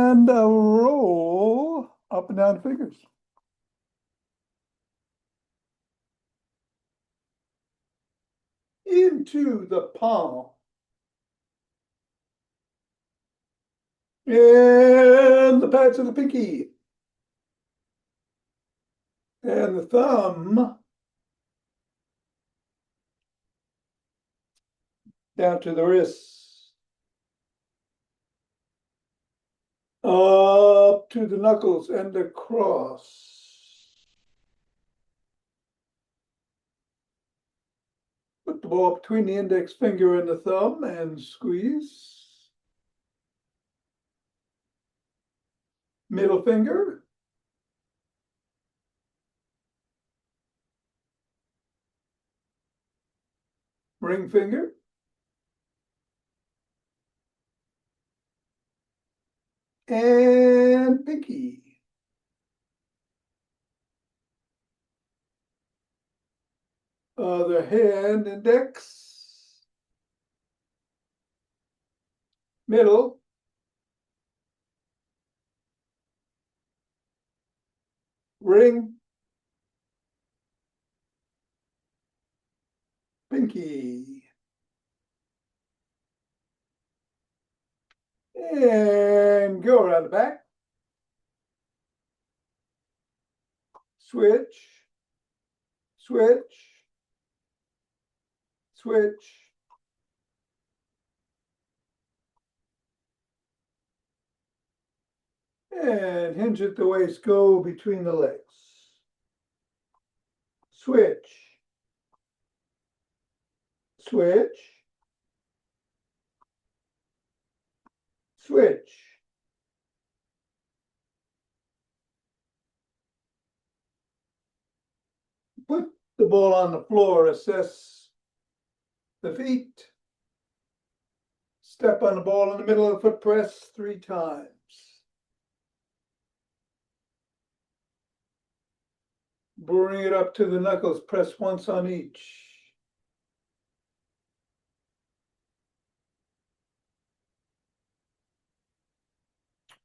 And roll up and down fingers. Into the palm. And the pads of the pinky. And the thumb down to the wrist. Up to the knuckles and across. Put the ball between the index finger and the thumb and squeeze. Middle finger. Ring finger. And pinky. Other hand, index. Middle. Ring. Pinky. And go around the back. Switch. Switch. Switch. And hinge at the waist, go between the legs. Switch. Switch. Switch. Put the ball on the floor, assess the feet. Step on the ball in the middle of the foot, press 3 times. Bring it up to the knuckles, press once on each.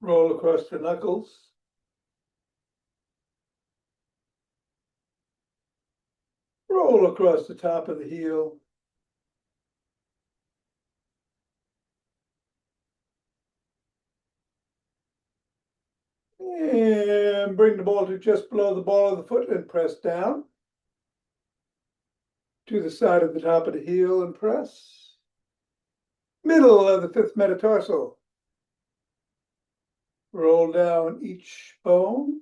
Roll across the knuckles. Roll across the top of the heel. And bring the ball to just below the ball of the foot and press down. To the side of the top of the heel and press. Middle of the 5th metatarsal. Roll down each bone.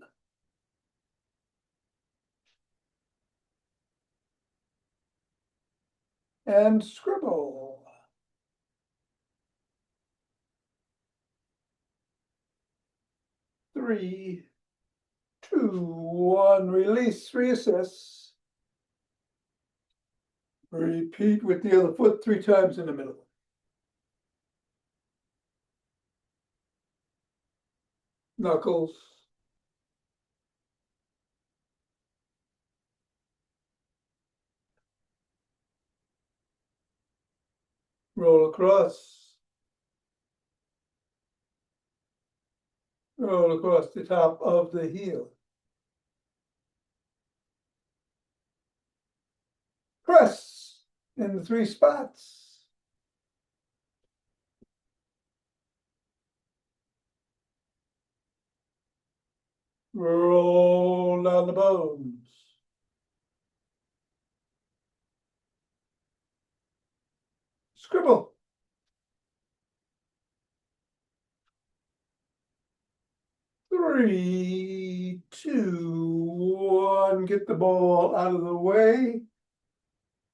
And scribble. Three, two, one, release, reassess. Repeat with the other foot 3 times in the middle. Knuckles. Roll across. Roll across the top of the heel. Press in the 3 spots. Roll down the bones. Scribble. 3, 2, 1. Get the ball out of the way.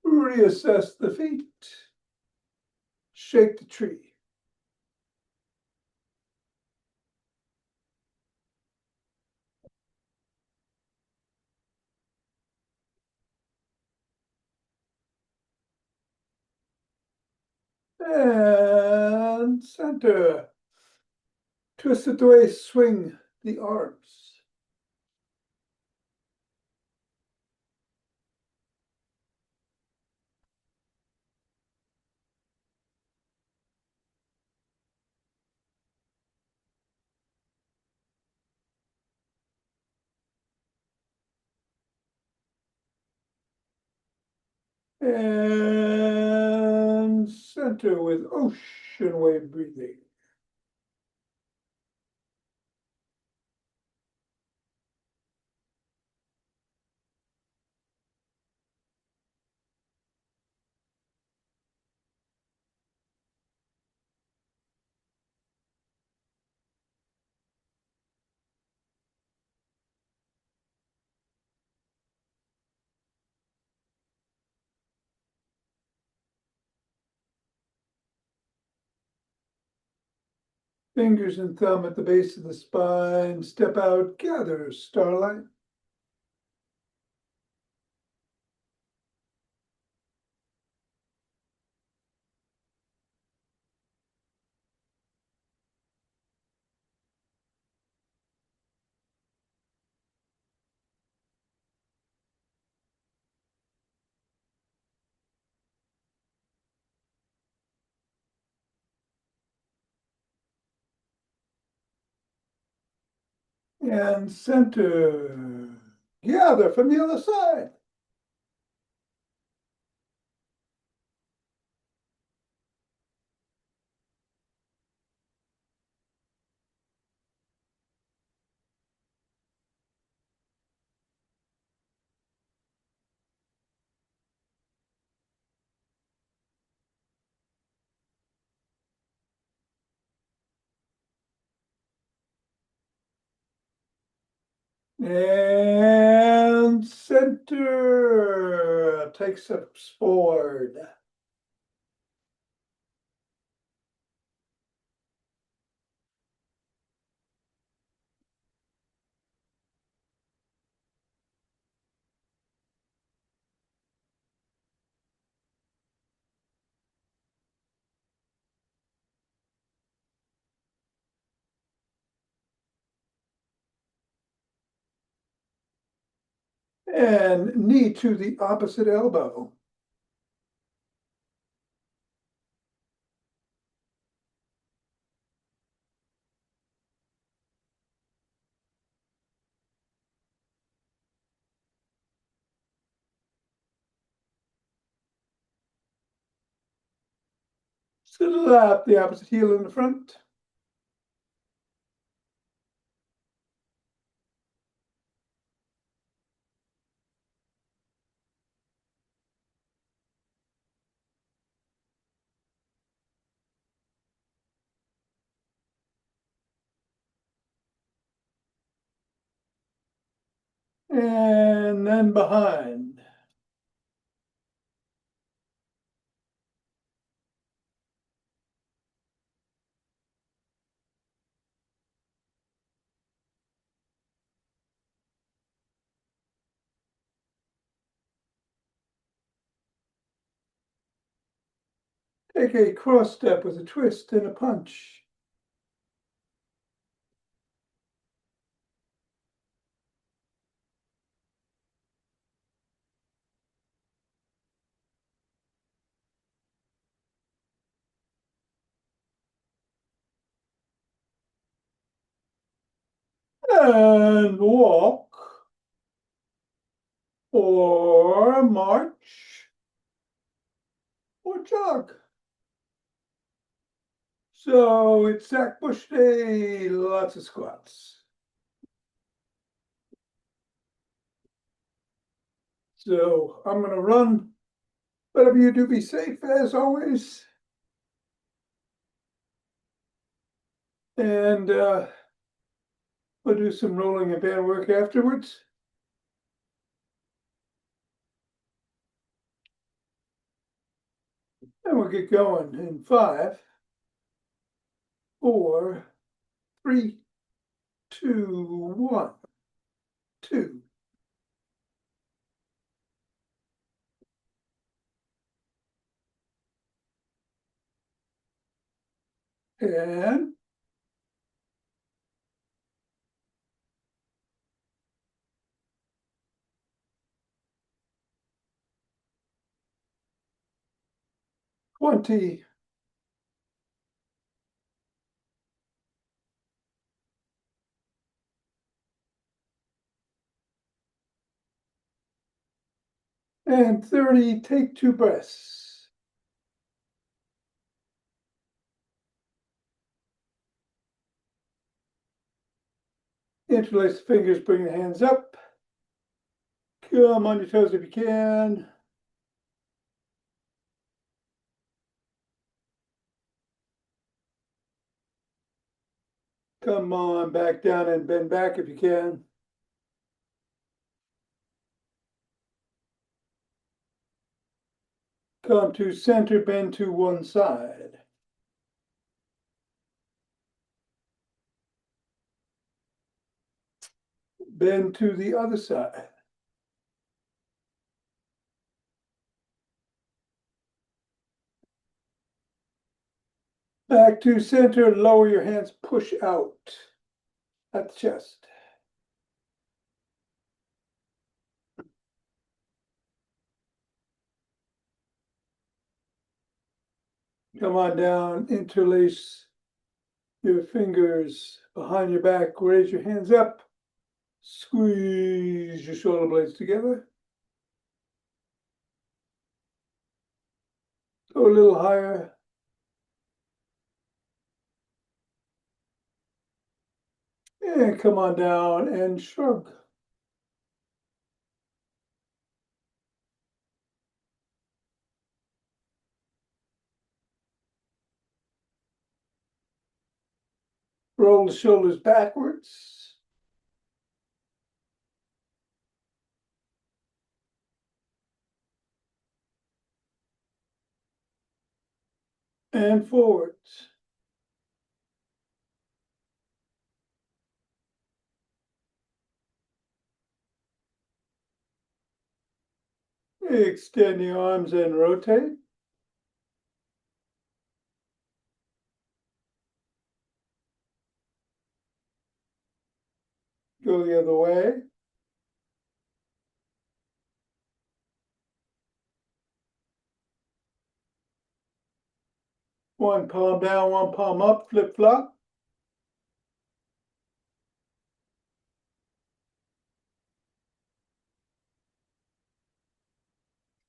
Reassess the feet. Shake the tree. And center. Twist it the way, swing the arms. And center with ocean wave breathing. Fingers and thumb at the base of the spine. Step out, gather starlight. And center. Gather from the other side. And center. Take steps forward. And knee to the opposite elbow. Slap the opposite heel in the front. And then behind. Take a cross step with a twist and a punch. And walk. Or march. Or jog. So it's Zach Bush Day, lots of squats. So I'm gonna run. Whatever you do, be safe as always. And we'll do some rolling and band work afterwards. And we'll get going in 5, 4, 3, 2, 1, 2. And 20. And 30, take 2 breaths. Interlace the fingers, bring the hands up. Come on your toes if you can. Come on back down and bend back if you can. Come to center, bend to one side. Bend to the other side. Back to center, lower your hands, push out at the chest. Come on down, interlace your fingers behind your back, raise your hands up, squeeze your shoulder blades together. Go a little higher. And come on down and shrug. Roll the shoulders backwards. And forwards. Extend the arms and rotate. Go the other way. One palm down, one palm up, flip flop.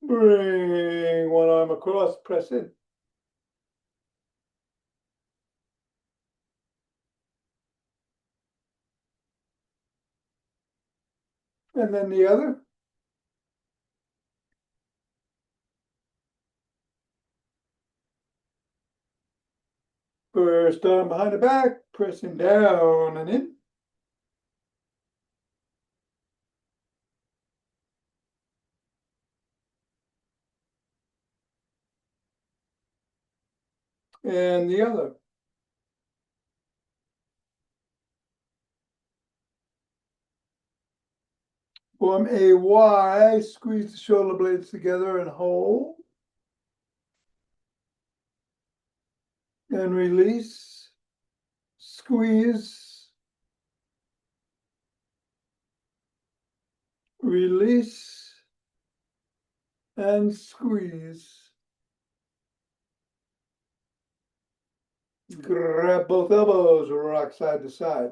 Bring one arm across, press in. And then the other. First arm behind the back, pressing down and in. And the other. Form a Y, squeeze the shoulder blades together and hold. And release, squeeze, release, and squeeze. Grab both elbows, rock side to side.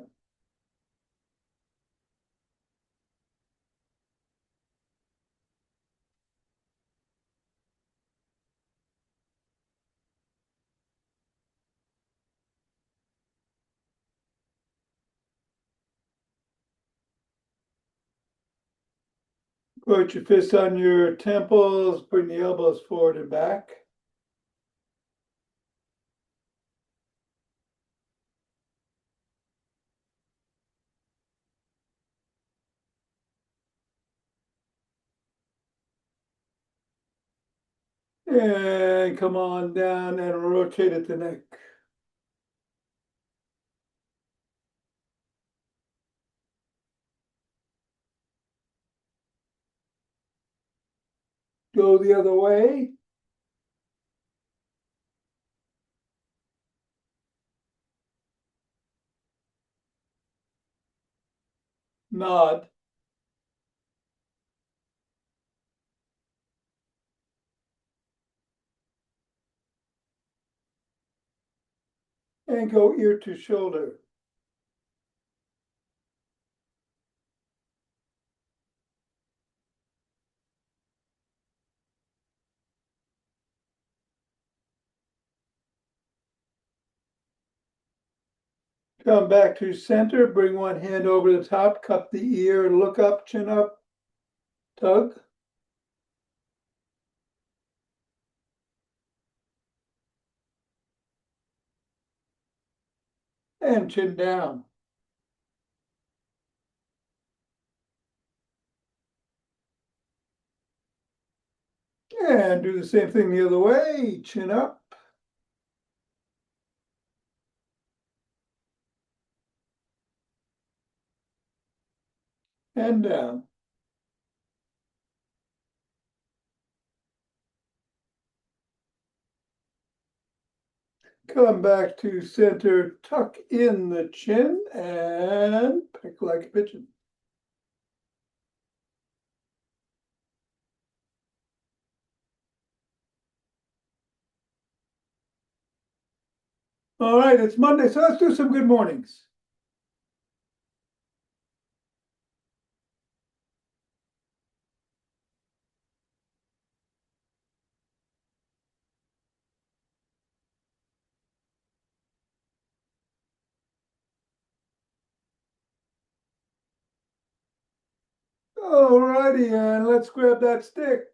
Put your fists on your temples, bring the elbows forward and back. And come on down and rotate at the neck. Go the other way. Nod. And go ear to shoulder. Come back to center, bring one hand over the top, cup the ear, look up, chin up, tug. And chin down. And do the same thing the other way, chin up. And down. Come back to center, tuck in the chin, and pick like a pigeon. All right, it's Monday, so let's do some good mornings. All righty, and let's grab that stick.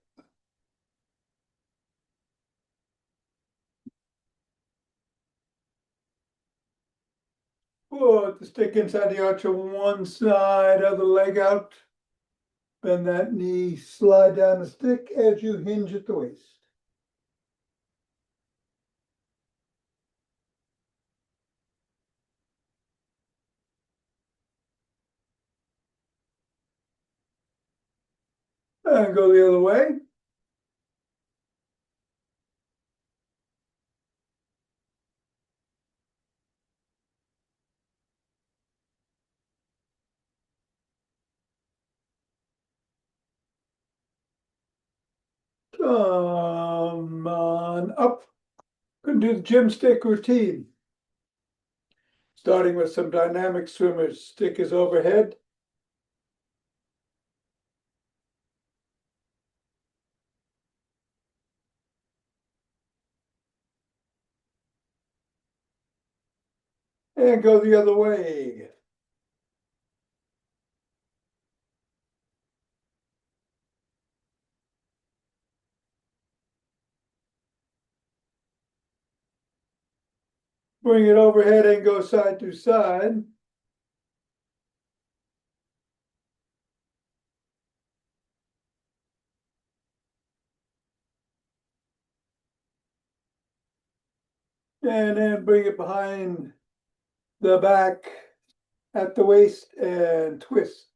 Put the stick inside the arch of one side, other leg out. Bend that knee, slide down the stick as you hinge at the waist. And go the other way. Come on up. Gonna do the gym stick routine. Starting with some dynamic swimmers. Stick is overhead. And go the other way. Bring it overhead and go side to side. And then bring it behind the back at the waist and twist.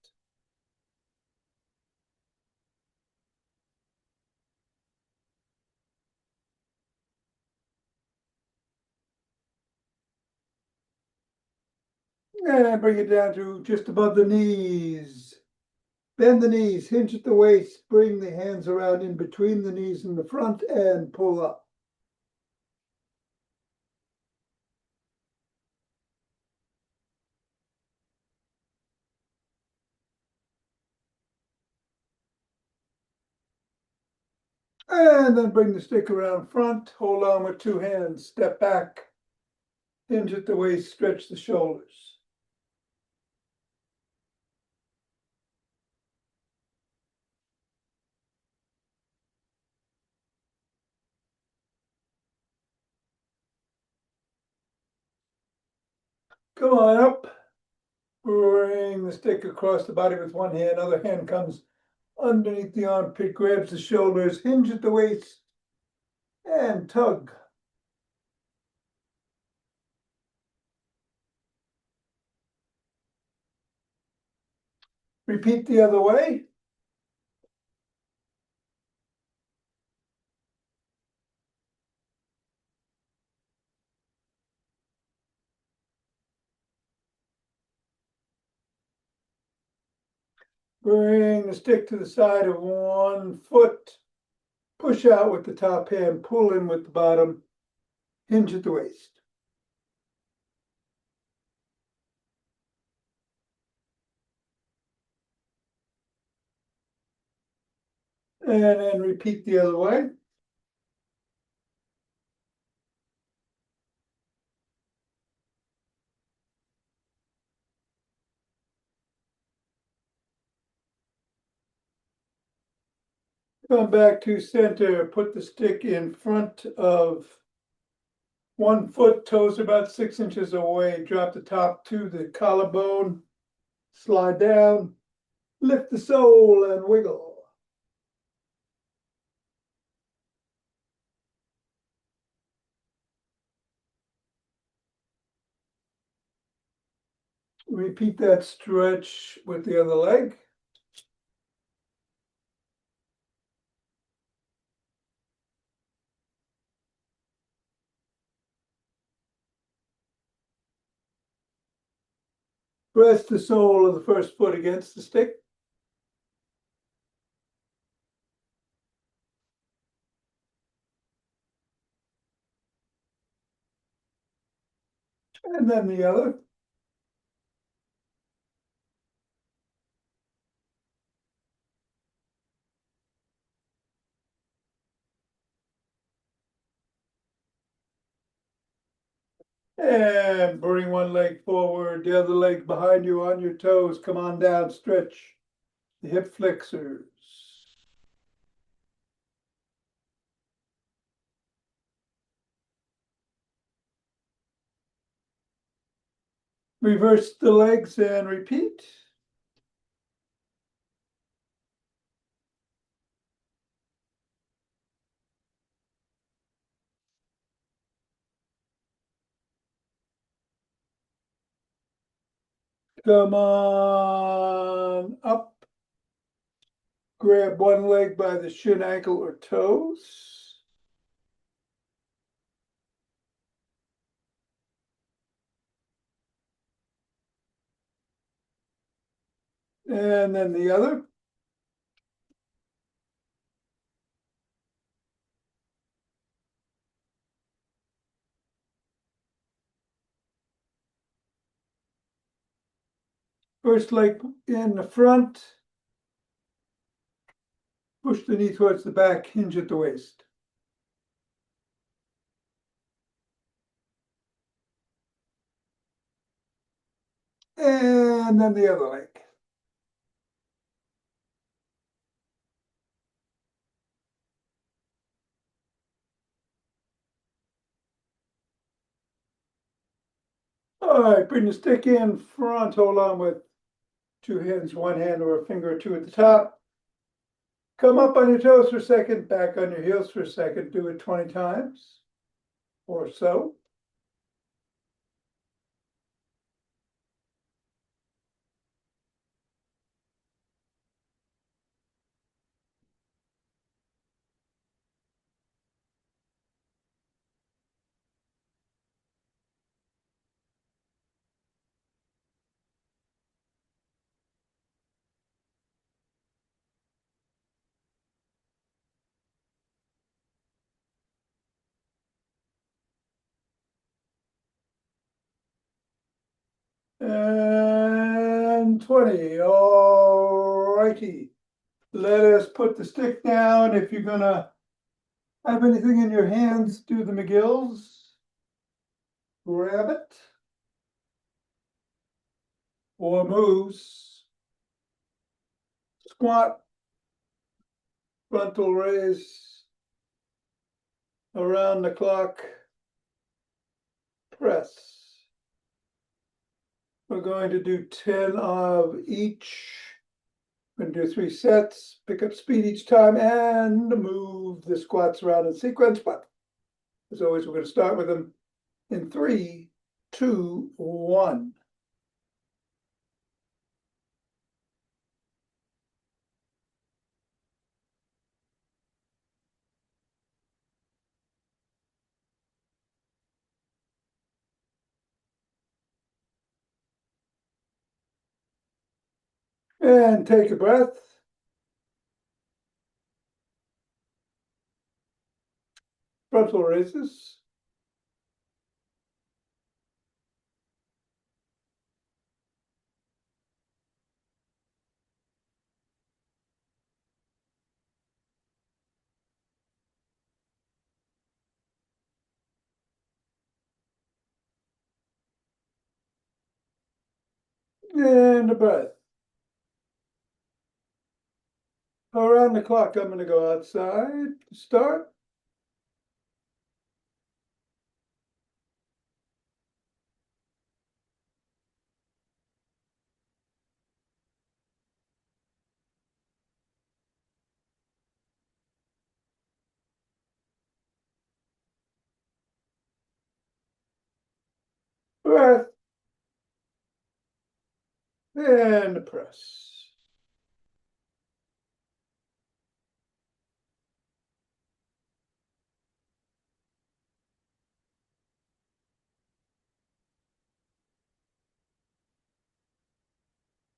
And bring it down to just above the knees. Bend the knees, hinge at the waist, bring the hands around in between the knees and the front and pull up. And then bring the stick around front, hold on with two hands, step back, hinge at the waist, stretch the shoulders. Come on up. Bring the stick across the body with one hand, other hand comes underneath the armpit, grabs the shoulders, hinge at the waist, and tug. Repeat the other way. Bring the stick to the side of one foot. Push out with the top hand, pull in with the bottom, hinge at the waist. And then repeat the other way. Come back to center, put the stick in front of 1 foot, toes about 6 inches away, drop the top to the collarbone, slide down, lift the sole and wiggle. Repeat that stretch with the other leg. Press the sole of the first foot against the stick. And then the other. And bring one leg forward, the other leg behind you on your toes. Come on down, stretch the hip flexors. Reverse the legs and repeat. Come on up. Grab one leg by the shin, ankle, or toes. And then the other. First leg in the front. Push the knee towards the back, hinge at the waist. And then the other leg. All right, bring the stick in front, hold on with 2 hands, 1 hand or a finger or 2 at the top. Come up on your toes for a second, back on your heels for a second. Do it 20 times or so. And 20. All righty. Let us put the stick down. If you're gonna have anything in your hands, do the McGills. Grab it. Or moves. Squat. Frontal raise. Around the clock. Press. We're going to do 10 of each. We're going to do 3 sets, pick up speed each time, and move the squats around in sequence. But as always, we're going to start with them in 3, 2, 1. And take a breath. Frontal raises. And a breath. Around the clock, I'm gonna go outside, start. Breath. And press.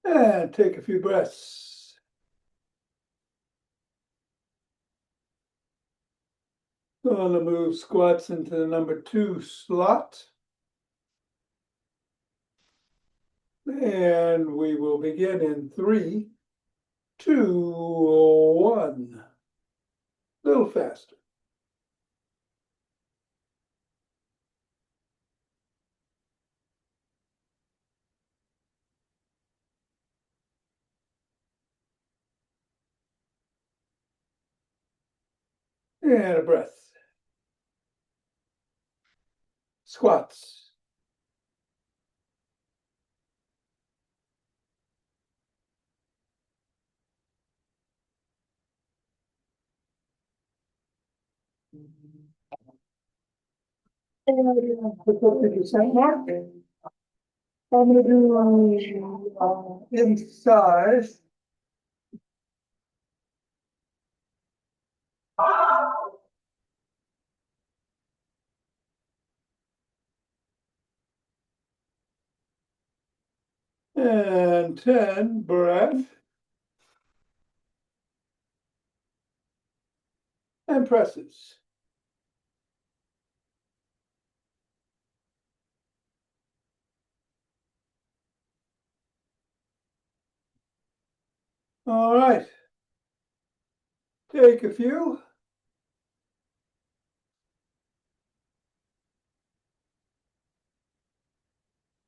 And take a few breaths. Going to move squats into the number 2 slot. And we will begin in 3, 2, 1. A little faster. And a breath. Squats. And the 50% mark. I'm going to do inside. And 10 breath. And presses. All right. Take a few.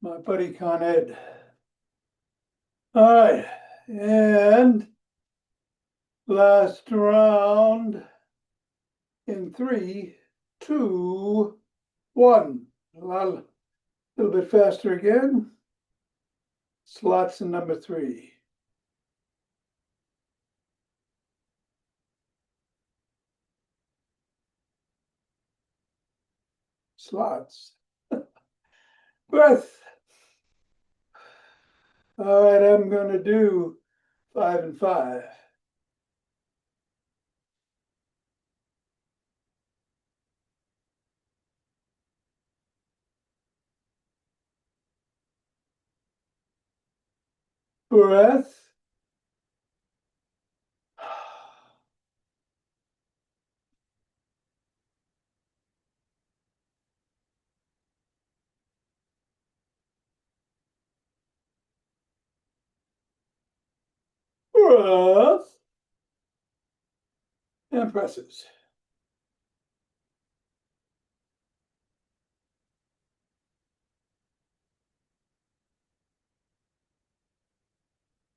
My buddy Con Ed. All right. And last round in 3, 2, 1. A little bit faster again. Slots in number 3. Slots. Breath. All right, I'm going to do 5 and 5. Breath. Breath. And presses.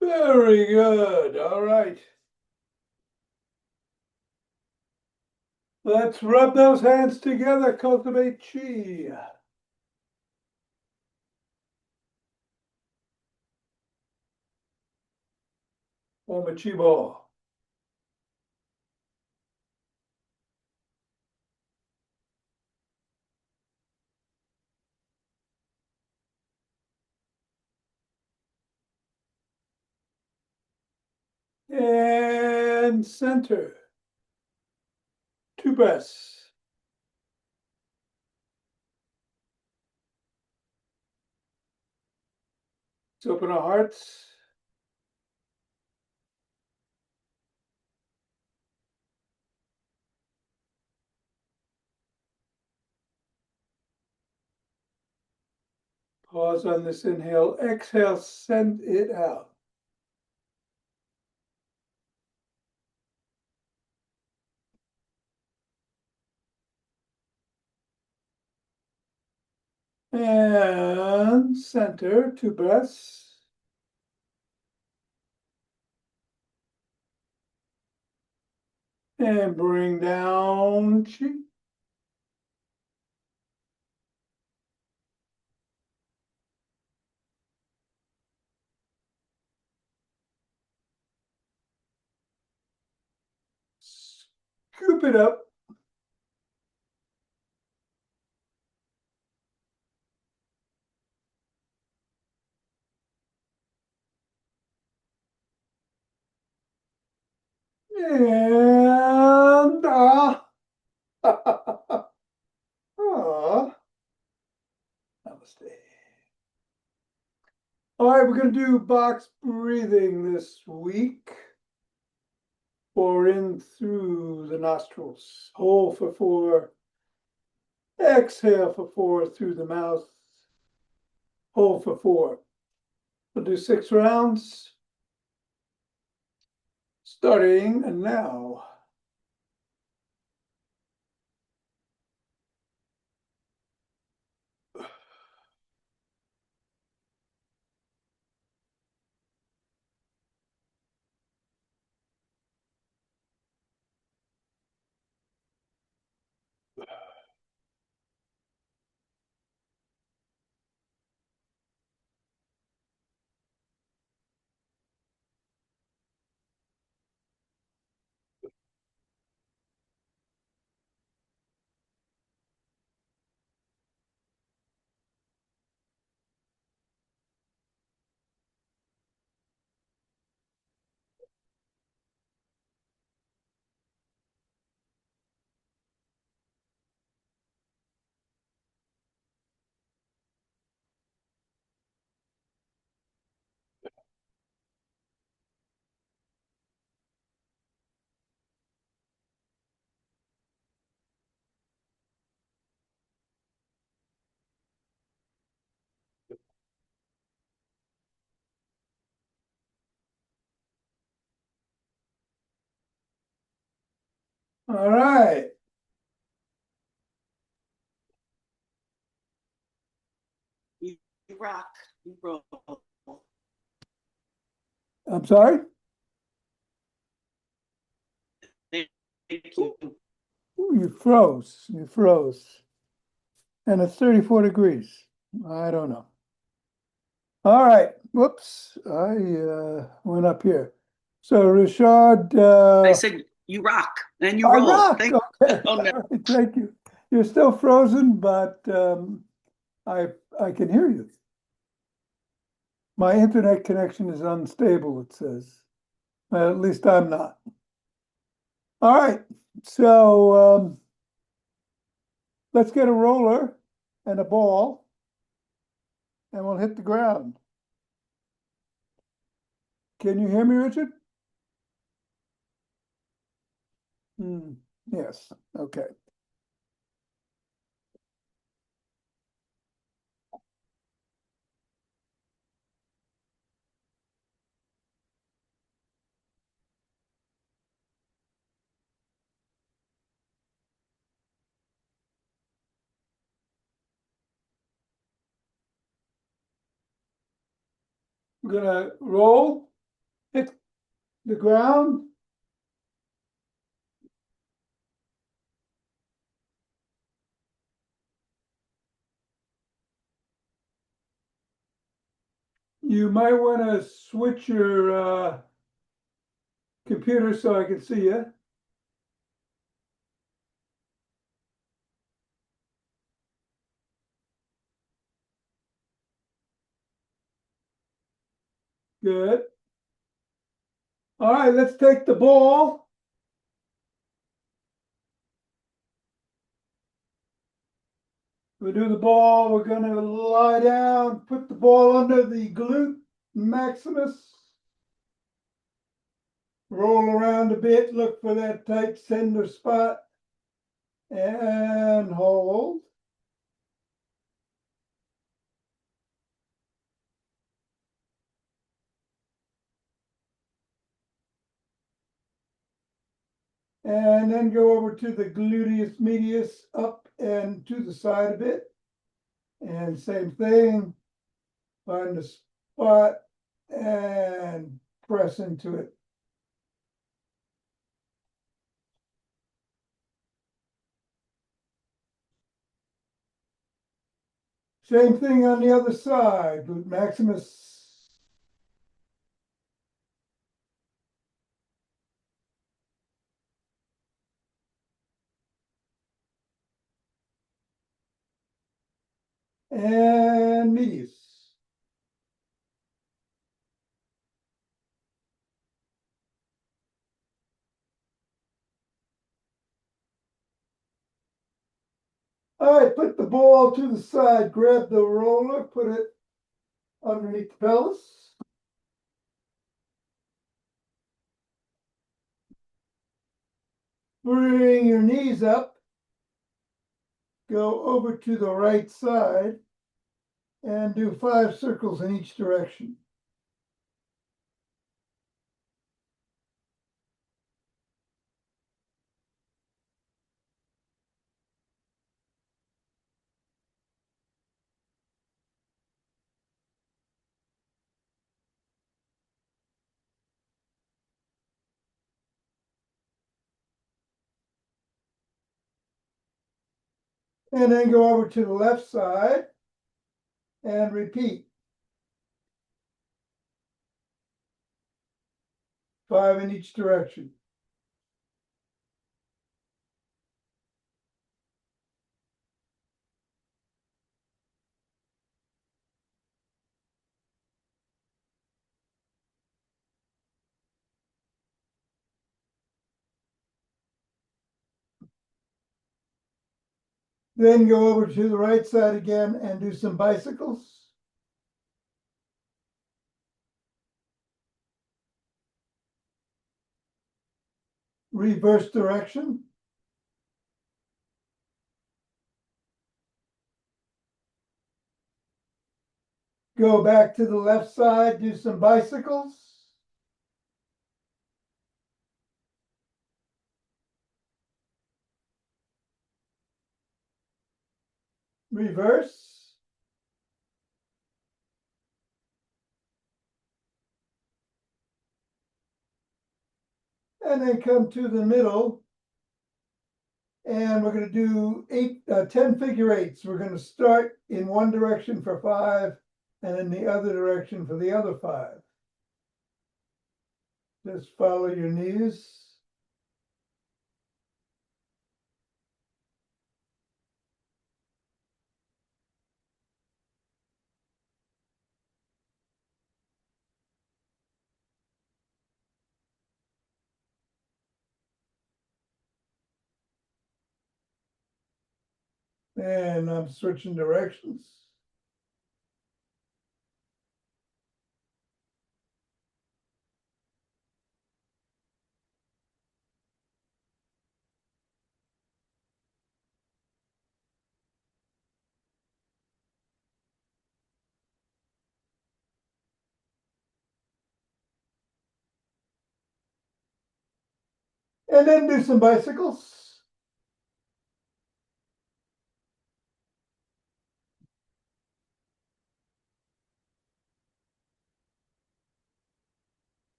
Very good. All right. Let's rub those hands together, cultivate chi. Form a chi ball. And center. 2 breaths. Let's open our hearts. Pause on this inhale. Exhale, send it out. And center, 2 breaths. And bring down cheek. Scoop it up. And namaste. All right, we're going to do box breathing this week. Pour in through the nostrils. Hold for 4. Exhale for 4 through the mouth. Hold for 4. We'll do 6 rounds. Starting now. All right. You rock, you roll. I'm sorry? Thank you. Ooh, you froze. You froze. And it's 34 degrees. I don't know. All right. Whoops. I went up here. So Richard, I said you rock and you I roll. rock. Thank Okay. Oh, no. All right. Thank you. You're still frozen, but I can hear you. My internet connection is unstable, it says. At least I'm not. All right. So let's get a roller and a ball, and we'll hit the ground. Can you hear me, Richard? Yes. Okay. We're gonna roll, hit the ground. You might want to switch your computer so I can see you. Good. All right, let's take the ball. We'll do the ball. We're going to lie down, put the ball under the glute maximus. Roll around a bit, look for that tight center spot, and hold. And then go over to the gluteus medius, up and to the side a bit. And same thing, find the spot and press into it. Same thing on the other side, glute maximus. And medius. All right, put the ball to the side, grab the roller, put it underneath the pelvis. Bring your knees up. Go over to the right side and do 5 circles in each direction. And then go over to the left side and repeat. 5 in each direction. Then go over to the right side again and do some bicycles. Reverse direction. Go back to the left side, do some bicycles. Reverse. And then come to the middle. And we're going to do 10 figure eights. We're going to start in one direction for 5 and in the other direction for the other 5. Just follow your knees. And I'm switching directions. And then do some bicycles.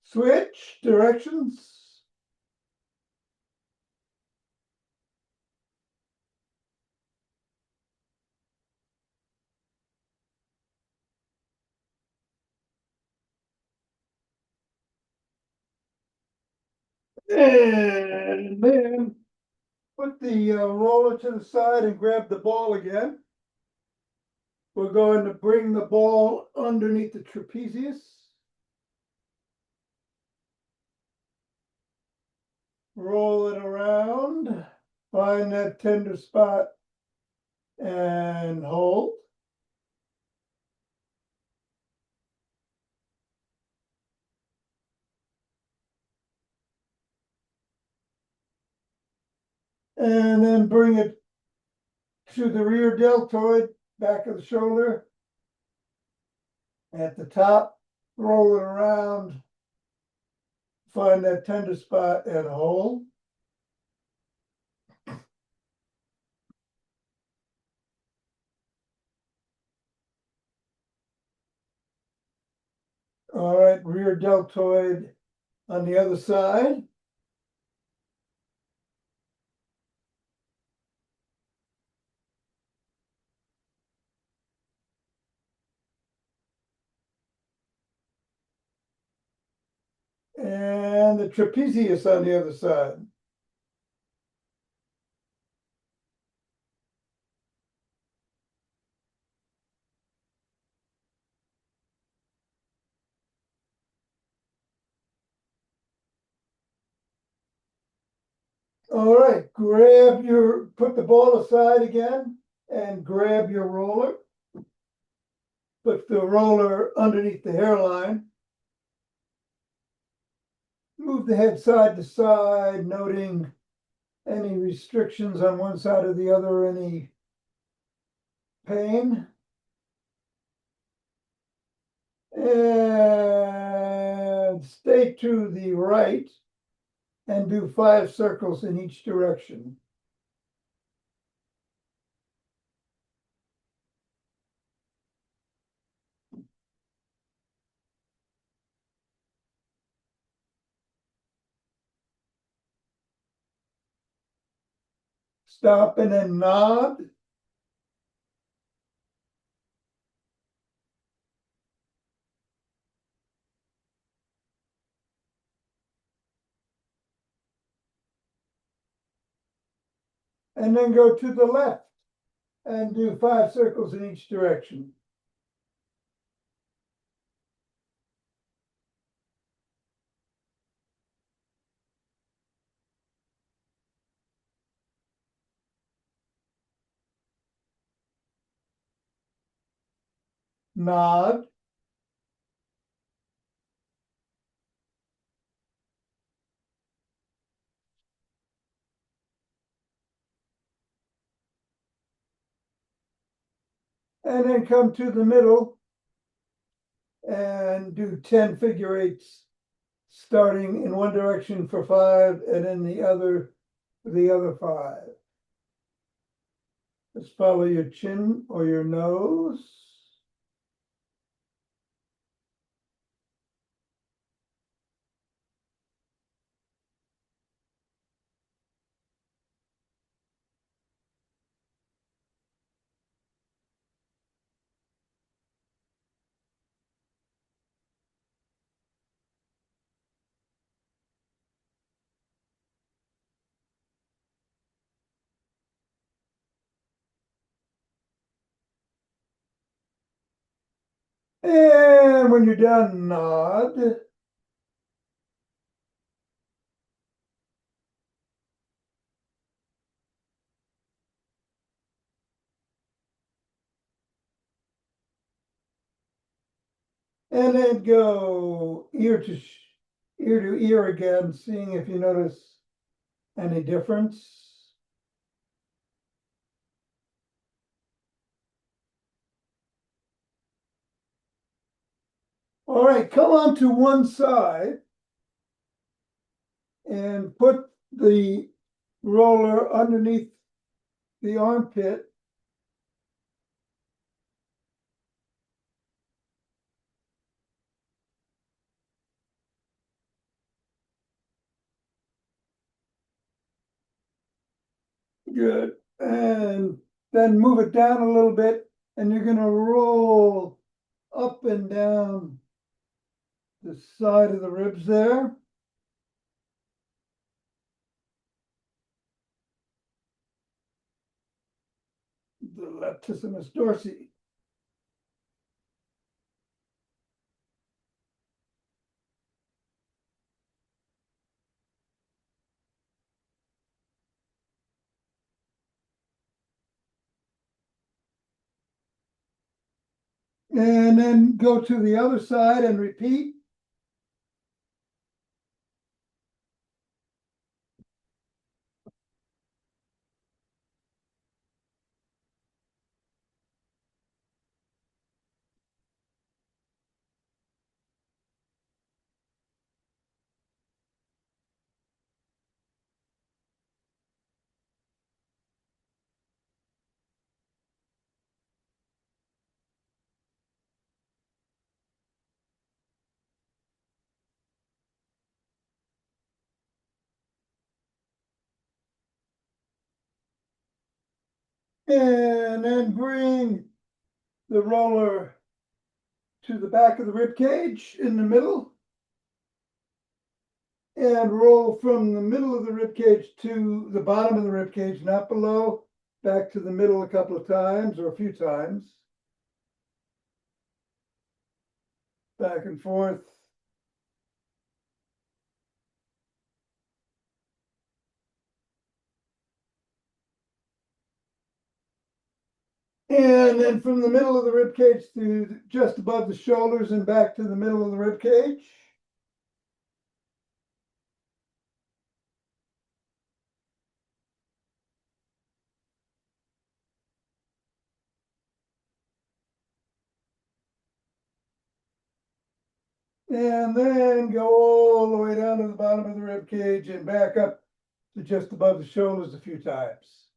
Switch directions. And then put the roller to the side and grab the ball again. We're going to bring the ball underneath the trapezius. Roll it around. Find that tender spot and hold. And then bring it to the rear deltoid, back of the shoulder. At the top, roll it around. Find that tender spot and hold. All right, rear deltoid on the other side. and the trapezius on the other side. All right, put the ball aside again and grab your roller. Put the roller underneath the hairline. Move the head side to side, noting any restrictions on one side or the other, any pain. And stay to the right and do 5 circles in each direction. Stop and then nod. And then go to the left and do 5 circles in each direction. Nod. And then come to the middle and do 10 figure eights, starting in one direction for 5 and in the other for the other 5. Just follow your chin or your nose. And when you're done, nod. And then go ear to ear again, seeing if you notice any difference. All right, come on to one side and put the roller underneath the armpit. Good. And then move it down a little bit, and you're going to roll up and down the side of the ribs there. The latissimus dorsi. And then go to the other side and repeat. And then bring the roller to the back of the rib cage in the middle. And roll from the middle of the rib cage to the bottom of the rib cage, not below, back to the middle a couple of times or a few times. Back and forth. And then from the middle of the rib cage to just above the shoulders and back to the middle of the rib cage. And then go all the way down to the bottom of the rib cage and back up to just above the shoulders a few times.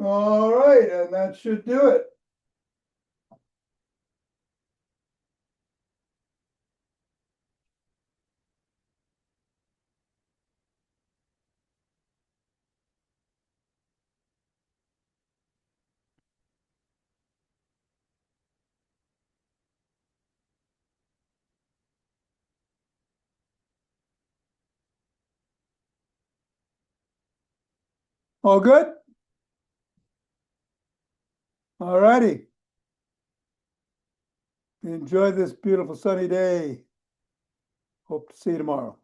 All right, and that should do it. All good? All righty. Enjoy this beautiful sunny day. Hope to see you tomorrow.